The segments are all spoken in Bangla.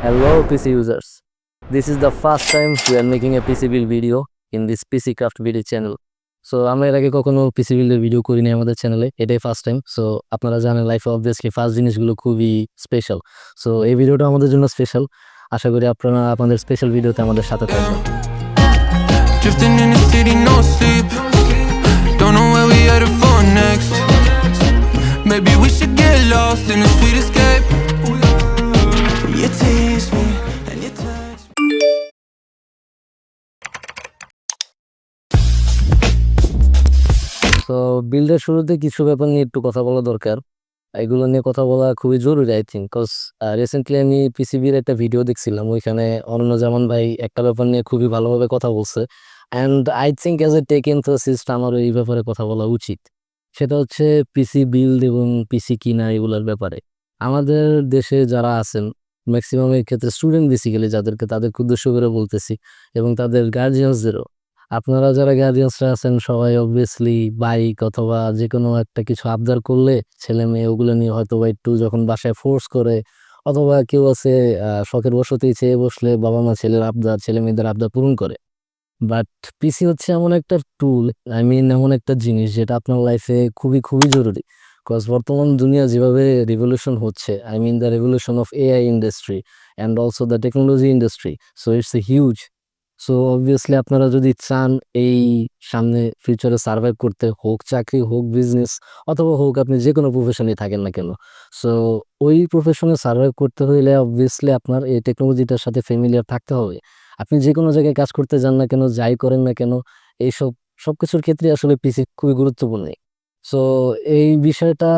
Hello PC users. This is the first time we are making a PC build video in this PC Craft BD channel. So আমরা এর আগে কখনো PC build ভিডিও করিনি আমাদের চ্যানেলে, এটাই ফার্স্ট টাইম। সো আপনারা জানেন লাইফে অবভিয়াসলি ফার্স্ট জিনিসগুলো খুবই স্পেশাল। সো এই ভিডিওটা আমাদের জন্য স্পেশাল। আশা করি আপনারা আপনাদের স্পেশাল ভিডিওতে আমাদের সাথে থাকবেন। Drifting in the city, no sleep. Don't know where we headed for next. Maybe we should get lost in a sweet escape. You tease me and you text me. So বিল্ডের শুরুতে কিছু ব্যাপার নিয়ে একটু কথা বলা দরকার। এগুলো নিয়ে কথা বলা খুবই জরুরি আই থিঙ্ক, বিকজ রিসেন্টলি আমি পিসিবির একটা ভিডিও দেখছিলাম, ওইখানে অরণ্যজামান ভাই একটা ব্যাপার নিয়ে খুবই ভালোভাবে কথা বলছে। And I think as a tech enthusiast আমারও এই ব্যাপারে কথা বলা উচিত। সেটা হচ্ছে পিসি বিল্ড এবং পিসি কিনা এগুলোর ব্যাপারে। আমাদের দেশে যারা আছেন ম্যাক্সিমামের ক্ষেত্রে স্টুডেন্ট বেসিক্যালি, তাদেরকে উদ্দেশ্য করে বলতেছি, এবং তাদের গার্জিয়ানসদেরও। আপনারা যারা গার্জিয়ানসরা আছেন সবাই অবভিয়াসলি বাইক অথবা যে কোনো একটা কিছু আবদার করলে ছেলে মেয়ে ওগুলো নিয়ে হয়তো বা একটু যখন বাসায় ফোর্স করে, অথবা কেউ আছে শখের বশতেই চেয়ে বসলে বাবা মা ছেলে মেয়েদের আবদার পূরণ করে। বাট পিসি হচ্ছে এমন একটা টুল, আই মিন এমন একটা জিনিস যেটা আপনার লাইফে খুবই খুবই জরুরি। বিকজ বর্তমান দুনিয়া যেভাবে রিভলিউশন হচ্ছে, I mean the revolution of AI industry and also the technology industry, so it's a huge. So obviously আপনারা যদি চান এই সামনে ফিউচারে সার্ভাইভ করতে, হোক চাকরি হোক বিজনেস অথবা হোক আপনি যে কোনো প্রফেশনে থাকেন না কেন, সো ওই প্রফেশনে সার্ভাইভ করতে হইলে অবভিয়াসলি আপনার এই টেকনোলজিটার সাথে ফ্যামিলিয়ার থাকতে হবে। আপনি যে কোনো জায়গায় কাজ করতে যান না কেন, যাই করেন না কেন, এইসব সবকিছুর ক্ষেত্রে আসলে পিসি খুবই গুরুত্বপূর্ণ। সো এই বিষয়টা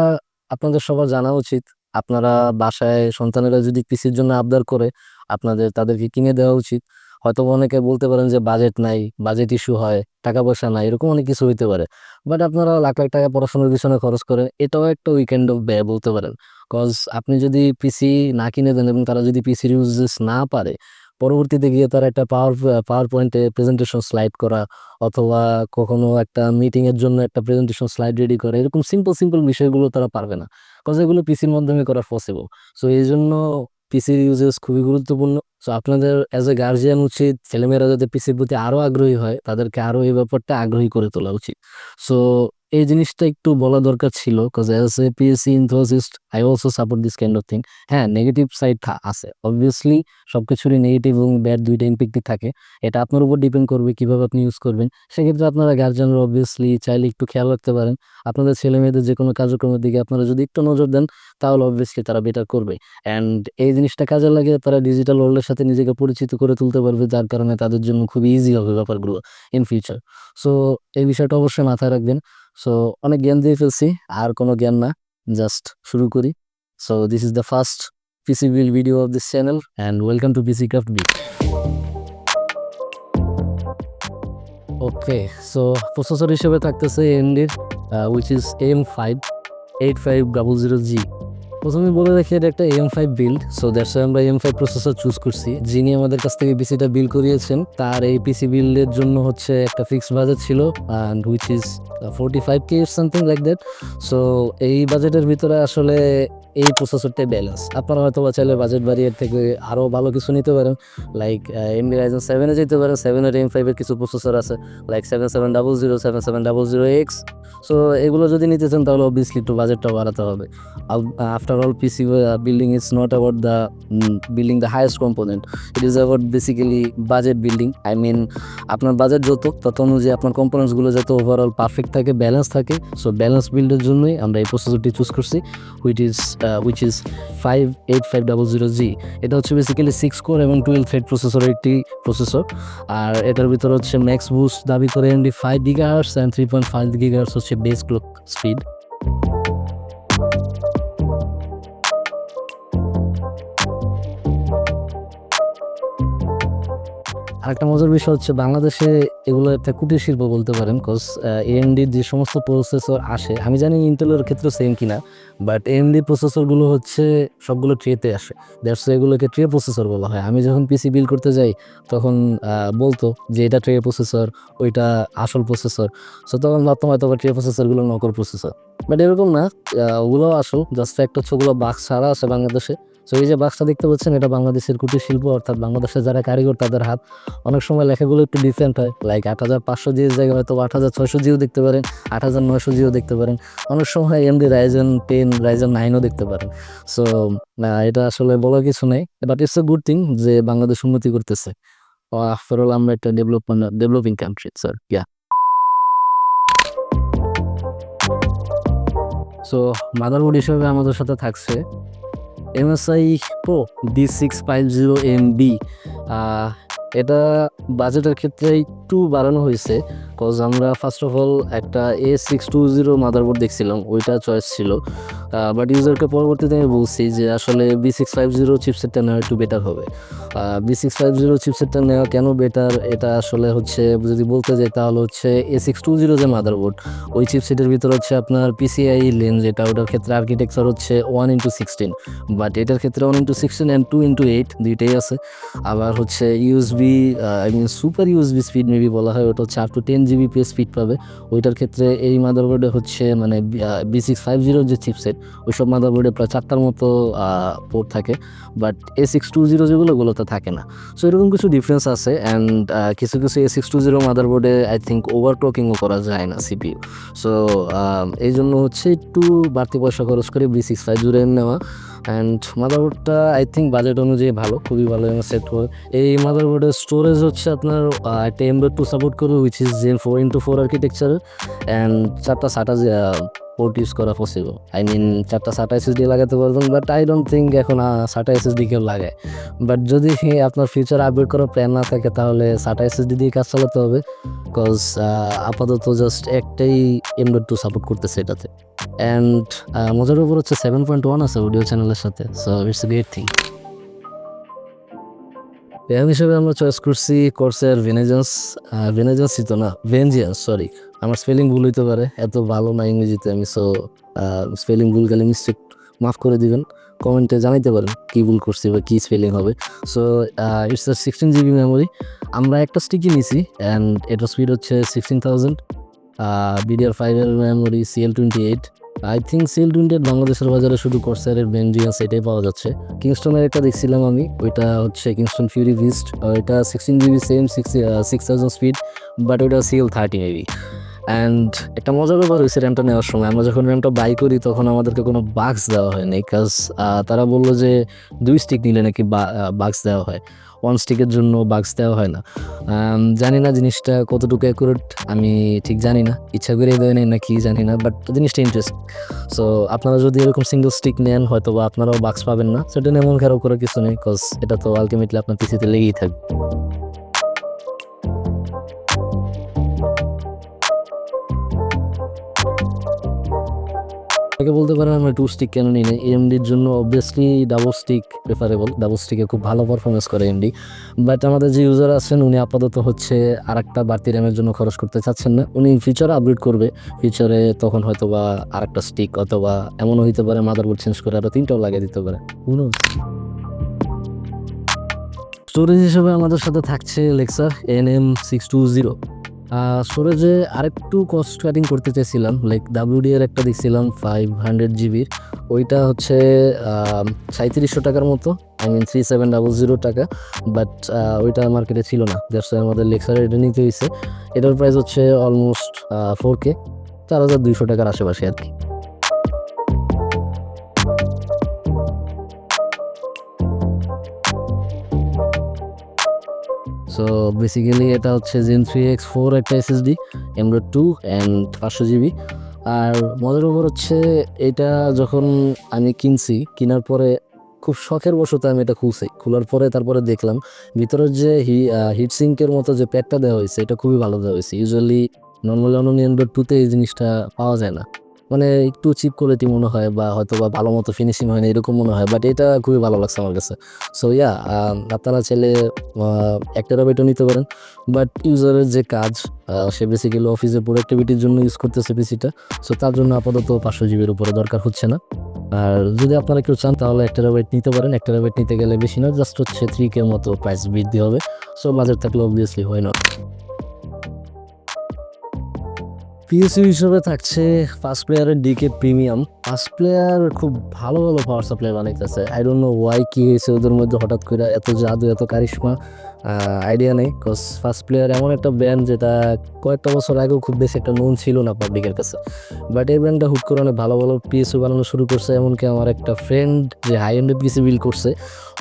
আপনাদের সবার জানা উচিত। আপনারা বাসায় সন্তানেরা যদি পিসির জন্য আবদার করে তাদেরকে কিনে দেওয়া উচিত। হয়তো অনেকে বলতে পারেন যে বাজেট নাই, বাজেট ইস্যু হয়, টাকা পয়সা নাই, এরকম অনেক কিছু হইতে পারে। বাট আপনারা লাখ লাখ টাকা পড়াশোনার পিছনে খরচ করেন, এটাও একটা উইকেন্ড অফ ব্যয় বলতে পারেন। কজ আপনি যদি পিসি না কিনে দেন এবং তারা যদি পিসির ইউজেস না পারে, পরবর্তীতে গিয়ে তারা একটা পাওয়ার পয়েন্টে প্রেজেন্টেশন স্লাইড করা, অথবা কখনো একটা মিটিং এর জন্য একটা প্রেজেন্টেশন স্লাইড রেডি করা, এরকম সিম্পল বিষয়গুলো তারা পারবে না, কজ এগুলো পিসির মাধ্যমে করা পসিবল। সো এই জন্য পিসির ইউজেস খুবই গুরুত্বপূর্ণ। সো আপনাদের অ্যাজ এ গার্জিয়ান উচিত ছেলেমেয়েরা যাতে পিসির প্রতি আরো আগ্রহী হয়, তাদেরকে আরো এই ব্যাপারটা আগ্রহী করে তোলা উচিত। সো এই জিনিসটা একটু বলা দরকার ছিল, cause as a PSC enthusiast I also support this kind of thing. হ্যাঁ, নেগেটিভ সাইড আছে অবভিয়াসলি, সবকিছুরই নেগেটিভ এবং ব্যাড দুইটা ইম্প্যাক্টই থাকে। এটা আপনার উপর ডিপেন্ড করবে কিভাবে আপনি ইউজ করবেন। সেক্ষেত্রে আপনারা গার্জিয়ানরা অবভিয়াসলি চাইলে একটু খেয়াল রাখতে পারেন। আপনাদের ছেলে মেয়েদের যে কোনো কার্যক্রমের দিকে আপনারা যদি একটু নজর দেন, তাহলে অবভিয়াসলি তারা বেটার করবে। অ্যান্ড এই জিনিসটা কাজে লাগে তারা ডিজিটাল ওয়ার্ল্ডের সাথে নিজেকে পরিচিত করে তুলতে পারবে, যার কারণে তাদের জন্য খুবই ইজি হবে ব্যাপারগুলো ইন ফিউচার। সো এই বিষয়টা অবশ্যই মাথায় রাখবেন। সো অনেক জ্ঞান দিয়ে ফেলছি, আর কোনো জ্ঞান না, জাস্ট শুরু করি। So this is the first PC build video of this channel and welcome to PC craft bit. Okay, so processor হিসেবে থাকতেছে AMD-র উইচ ইজ AM5 8500G। প্রথমে বলে রাখি এটা একটা AM5 build, so that's why আমরা AM5 প্রসেসর চুজ করছি। যিনি আমাদের কাছ থেকে পিসিটা বিল্ড করিয়েছেন তার এই পিসি বিল্ডের জন্য হচ্ছে একটা ফিক্সড বাজেট ছিল, and which is 45k something like that. So এই বাজেটের ভিতরে আসলে এই প্রসেসরটাই ব্যালেন্স। আপনারা হয়তো বা চাইলে বাজেট বাড়িয়ে থেকে আরও ভালো কিছু নিতে পারেন, লাইক AMD Ryzen 7-এ যেতে পারেন। 7-এর AM5-এর কিছু প্রসেসর আছে, লাইক 7700, 7700X। সো এগুলো যদি নিতে চান তাহলে অবভিয়াসলি একটু বাজেটটা বাড়াতে হবে। After all PC building is not about the building the highest component, it is about basically budget building. I mean আপনার বাজেট তত অনুযায়ী আপনার কম্পোনেন্টসগুলো যাতে ওভারঅল পারফেক্ট থাকে, ব্যালেন্স থাকে। সো ব্যালেন্স বিল্ডের জন্যই আমরা এই প্রসেসরটি চুজ করছি, which is 58500G। এটা হচ্ছে বেসিক্যালি 6 কোর এবং 12 থ্রেড প্রসেসরের একটি প্রসেসর। আর এটার ভিতরে হচ্ছে ম্যাক্স বুস্ট দাবি করে AMD 5 GHz অ্যান্ড 3.5 GHz হচ্ছে বেস ক্লক স্পিড। আরেকটা মজার বিষয় হচ্ছে বাংলাদেশে এগুলো একটা কুটির শিল্প বলতে পারেন, কজ AMD-র যে সমস্ত প্রসেসর আসে, আমি জানি ইন্টেলের ক্ষেত্রে সেম কিনা, বাট AMD প্রসেসরগুলো হচ্ছে সবগুলো ট্রেতে আসে। দ্যাটস এগুলোকে ট্রে প্রসেসর বলা হয়। আমি যখন পিসি বিল্ড করতে যাই তখন বলতো যে এটা ট্রে প্রসেসর, ওইটা আসল প্রসেসর। সো তখন ভাবতাম হয়তো ট্রে প্রসেসরগুলো নকল প্রসেসর, বাট এরকম না, ওগুলো আসল। জাস্ট একটা হচ্ছে ওগুলো বাক্স ছাড়া আছে বাংলাদেশে, সো এই যে বাক্সটা দেখতে পাচ্ছেন, এটা বাংলাদেশের কুটির শিল্প, অর্থাৎ বাংলাদেশের যারা কারিগর তাদের হাত। অনেক সময় লেখাগুলো একটু ডিফারেন্ট হয়, লাইক 8500 জিএস জায়গায় হয়তো 8600 জিও দেখতে পারেন, 8900 জিও দেখতে পারেন, অনেক সময় AMD Ryzen 10 Ryzen 9ও দেখতে পারেন। সো এটা আসলে বলার কিছু নেই, but it's a good thing যে বাংলাদেশ উন্নতি করতেছে। আফটার অল আমরা একটা ডেভেলপিং কান্ট্রি স্যার, ইয়া। সো মাদারবোর্ড হিসেবে আমাদের সাথে থাকছে MSI Pro D650MB। এটা বাজেটের ক্ষেত্রে একটু বাড়ানো হয়েছে, কজ আমরা ফার্স্ট অফ অল একটা A620 মাদারবোর্ড দেখছিলাম, ওইটা চয়েস ছিল। বাট ইউজারকে পরবর্তীতে আমি বলছি যে আসলে B650 চিপসেটটা নেওয়া একটু বেটার হবে। B650 চিপসেটটা নেওয়া কেন বেটার, এটা আসলে হচ্ছে যদি বলতে যাই তাহলে হচ্ছে A620 যে মাদারবোর্ড, ওই চিপসেটের ভিতরে হচ্ছে আপনার PCI লেন, যেটা ওটার ক্ষেত্রে আর্কিটেকচার হচ্ছে 1x16, বাট এটার ক্ষেত্রে 1x16 অ্যান্ড 2x8 দুইটাই আছে। আবার হচ্ছে USB, super USB speed maybe বলা হয়, ওটা হচ্ছে আপ টু 10 Gbps স্পিড পাবে। ওইটার ক্ষেত্রে এই মাদারবোর্ডে হচ্ছে মানে B650 যে চিপসেট, ওইসব মাদারবোর্ডে প্রায় 4টার মতো পোর্ট থাকে, বাট A620 যেগুলোতে থাকে না। সো এরকম কিছু ডিফারেন্স আছে, অ্যান্ড কিছু কিছু A620 মাদারবোর্ডে আই থিঙ্ক ওভারক্লকিংও করা যায় না CPU। সো এই জন্য হচ্ছে একটু বাড়তি পয়সা খরচ করে B650 নেওয়া। অ্যান্ড মাদারবোর্ডটা আই থিঙ্ক বাজেট অনুযায়ী ভালো, খুবই ভালো সেট হয়। এই মাদারবোর্ডের স্টোরেজ হচ্ছে আপনার একটা M.2 সাপোর্ট করবে, উইচ ইজ Zen 4x4 আর্কিটেকচারের, অ্যান্ড 4টা SATA পোর্ট ইউজ করা পসিবল। 4টা SATA SSD লাগাতে পারবেন, বাট আই ডোন্ট থিঙ্ক এখন SATA SSD কেউ লাগায়। বাট যদি আপনার ফিউচার আপগ্রেড করার প্ল্যান না থাকে তাহলে SATA SSD দিয়ে কাজ চালাতে হবে, বিকজ আপাতত জাস্ট একটাই M.2 সাপোর্ট করতেছে এটাতে। অ্যান্ড মজার ব্যাপার হচ্ছে 7.1 আছে অডিও চ্যানেলের সাথে, so it's a great thing. RAM হিসেবে আমরা চয়েস করছি Corsair Vengeance, সরি আমার স্পেলিং ভুল হইতে পারে, এত ভালো না ইংরেজিতে আমি, সো স্পেলিং ভুল গেলে মিস্টেক মাফ করে দিবেন, কমেন্টে জানাইতে পারেন কি ভুল করছি বা কী স্পেলিং হবে। So it's 16 GB memory. আমরা একটা স্টিকি নিছি, অ্যান্ড এটার স্পিড হচ্ছে 16000, DDR5 এর memory, CL28। I think CL28 বাংলাদেশের বাজারে শুধু Corsair Vengeance এটাই পাওয়া যাচ্ছে। কিংস্টনের একটা দেখছিলাম আমি, ওইটা হচ্ছে কিংস্টন ফিউরি বিস্ট, এটা 16 GB সেম 6000 স্পিড, বাট ওইটা CL30 মেবি। অ্যান্ড একটা মজার ব্যাপার হয়েছে র্যামটা নেওয়ার সময়, আমরা যখন র্যামটা বাই করি তখন আমাদেরকে কোনো বাক্স দেওয়া হয়নি, কাজ তারা বললো যে 2 স্টিক নিলে নাকি বাক্স দেওয়া হয়, 1 স্টিকের জন্য বাক্স দেওয়া হয় না। জানি না জিনিসটা কতটুকু অ্যাকুরেট, আমি ঠিক জানি না, ইচ্ছা করে দেয় নেই না কি জানি না, বাট জিনিসটা ইন্টারেস্ট। সো আপনারা যদি এরকম সিঙ্গেল স্টিক নেন হয়তো বা আপনারাও বাক্স পাবেন না, সেটা এমন খারাপ করার কিছু নেই, কজ এটা তো আলটিমেটলি আপনার পিসিতে লেগেই থাকবে। তাকে বলতে পারেন আমরা 2 স্টিক কেন নিই না, AMDর জন্য obviously double stick preferable, double স্টিকে খুব ভালো পারফরমেন্স করে AMD। বাট আমাদের যে ইউজার আছেন উনি আপাতত হচ্ছে আরেকটা বাড়তি র্যামের জন্য খরচ করতে চাচ্ছেন না, উনি ফিচারে আপগ্রেড করবে, ফিচারে তখন হয়তো বা আরেকটা স্টিক অথবা এমনও হইতে পারে মাদারবোর্ড চেঞ্জ করে আরও 3টাও লাগিয়ে দিতে পারে। স্টোরেজ হিসেবে আমাদের সাথে থাকছে LEXAR NM620। স্টোরেজে আরেকটু কস্ট কাটিং করতে চাইছিলাম, লাইক WD এর একটা দেখছিলাম 500 GB, ওইটা হচ্ছে 3700 টাকার মতো, 3700 টাকা, বাট ওইটা মার্কেটে ছিল না, দ্যাটস ওয়াই আমাদের LEXAR এটা নিতে হয়েছে। এটার প্রাইস হচ্ছে অলমোস্ট 4K, 4200 টাকার আশেপাশে আর কি। সো বেসিক্যালি এটা হচ্ছে Zen 3x4 একটা SSD, M.2 অ্যান্ড 500 GB। আর মজার ব্যাপার হচ্ছে এটা যখন আমি কেনার পরে খুব শখের বশত আমি এটা খোলার পরে তারপরে দেখলাম ভিতরের যে হিট সিঙ্কের মতো যে প্যাডটা দেওয়া হয়েছে এটা খুবই ভালো দেওয়া হয়েছে। ইউজুয়ালি নর্মালি M.2-তে এই জিনিসটা পাওয়া যায় না, মানে একটু চিপ কোয়ালিটি মনে হয় বা হয়তো বা ভালো মতো ফিনিশিং হয় না এরকম মনে হয়, বাট এটা খুবই ভালো লাগছে আমার কাছে। সো ইয়া, আপনারা চাইলে 1 টেরাবাইটও নিতে পারেন, বাট ইউজারের যে কাজ সে বেসিক্যালি অফিসে প্রোডাক্টিভিটির জন্য ইউজ করতেছে পিসিটা, সো তার জন্য আপাতত 500 জিবির উপরে দরকার হচ্ছে না। আর যদি আপনারা কেউ চান তাহলে 1 টেরাবাইট নিতে পারেন, 1 টেরাবাইট নিতে গেলে বেশি না, জাস্ট হচ্ছে 3K মতো প্রাইস বৃদ্ধি হবে। সো বাজেট থাকলে অবভিয়াসলি হয় না। পিএসইউ হিসেবে থাকছে ফার্স্ট প্লেয়ারের ডিকে প্রিমিয়াম। ফার্স্ট প্লেয়ার খুব ভালো ভালো পাওয়ার সাপ্লাই বানাইতেছে। আই ডোন্ট নো ওয়াই কি হয়েছে ওদের মধ্যে হঠাৎ করে এত জাদু এত কারিশমা, আইডিয়া নেই। কজ ফার্স্ট প্লেয়ার এমন একটা ব্র্যান্ড যেটা কয়েকটা বছর আগেও খুব বেশি একটা নোন ছিল না পাবলিকের কাছে, বাট এই ব্র্যান্ডটা হুট করে অনেক ভালো ভালো পিএসইউ বানানো শুরু করছে। এমনকি আমার একটা ফ্রেন্ড যে হাই এন্ডের পিসি বিল্ড করছে,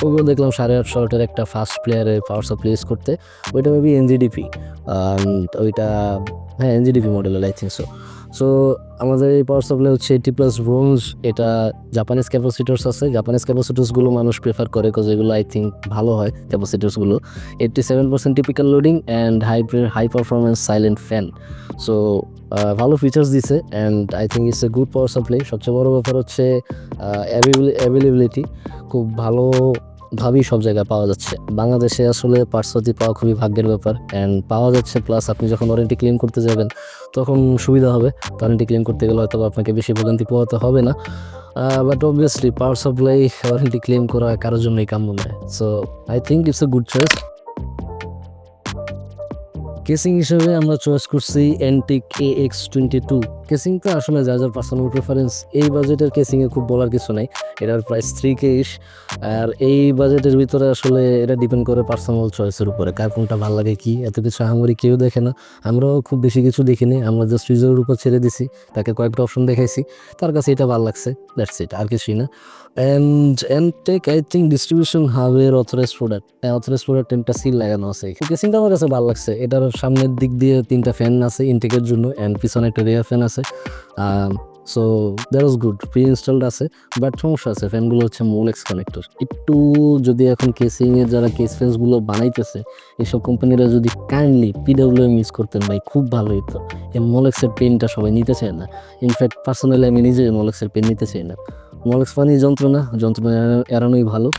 ওগুলো দেখলাম 850 একটা ফার্স্ট প্লেয়ারের পাওয়ার সাপ্লাই ইউজ করতে। ওইটা মেবি এনজিডিপি, ওইটা হ্যাঁ এনজিডিপি মডেলের আই থিঙ্ক সো আমাদের এই পাওয়ার সাপ্লাই হচ্ছে 80+ ব্রোঞ্জ। এটা জাপানিজ ক্যাপাসিটার্স আছে, জাপানিজ ক্যাপাসিটার্সগুলো মানুষ প্রেফার করে কজ এগুলো আই থিঙ্ক ভালো হয় ক্যাপাসিটার্সগুলো। 87% typical loading and high performance silent fan. So ভালো ফিচার্স দিছে and I think it's a good power supply. সবচেয়ে বড় ব্যাপার হচ্ছে অ্যাভেলেবিলিটি খুব ভালোভাবেই সব জায়গায় পাওয়া যাচ্ছে। বাংলাদেশে আসলে পার্টসপাতি পাওয়া খুবই ভাগ্যের ব্যাপার অ্যান্ড পাওয়া যাচ্ছে। প্লাস আপনি যখন ওয়ারেন্টি ক্লেম করতে যাবেন তখন সুবিধা হবে। ওয়ারেন্টি ক্লেম করতে গেলে হয়তো আপনাকে বেশি ভোগান্তি পোহাতে হবে না, but obviously power supply warranty claim করা কারোর জন্যই কাম্য নয়। So I think it's a good choice. Casing হিসেবে আমরা চয়েস করছি এন্টিক AX22। কেসিংটা আসলে যার যার পার্সোনাল প্রেফারেন্স। এই বাজেটের কেসিংয়ে খুব বলার কিছু নাই, এটার প্রাইস 3K ইশ। আর এই বাজেটের ভিতরে আসলে এটা ডিপেন্ড করে পার্সোনাল চয়েসের উপরে, কার কোনটা ভালো লাগে। কি এত কিছু আহামরি কেউ দেখে না, আমরাও খুব বেশি কিছু দেখিনি। আমরা জাস্ট ইউজারের উপর ছেড়ে দিছি, তাকে কয়েকটা অপশন দেখাইছি, তার কাছে এটা ভালো লাগছে, দ্যাটস ইট, আর কিছুই না। And Antec I think distribution হাবের অথরাইজ প্রোডাক্ট, অথরাইজ প্রোডাক্ট একটা সিল লাগানো আছে। কেসিংটা আমার কাছে ভালো লাগছে। এটার সামনের দিক দিয়ে 3টা ফ্যান আছে ইনটেকের জন্য অ্যান্ড পিছনে একটা রেয়ার ফ্যান আছে। So that was good, pre installed আছে। বাট সমস্যা আছে, ফ্যানগুলো হচ্ছে মোলেক্স কানেক্টর। একটু যদি এখন কেসিংয়ের যারা কেস ফ্যান্সগুলো বানাইতেছে এইসব কোম্পানিরা যদি কাইন্ডলি PWM ইউজ করতেন ভাই, খুব ভালো হতো। এই মোলেক্সের পেনটা সবাই নিতে চায় না। ইনফ্যাক্ট পার্সোনালি আমি নিজে মোলেক্সের পেন নিতে চাই না। মোলেক্স পানি যন্ত্রণা এড়ানোই ভালো।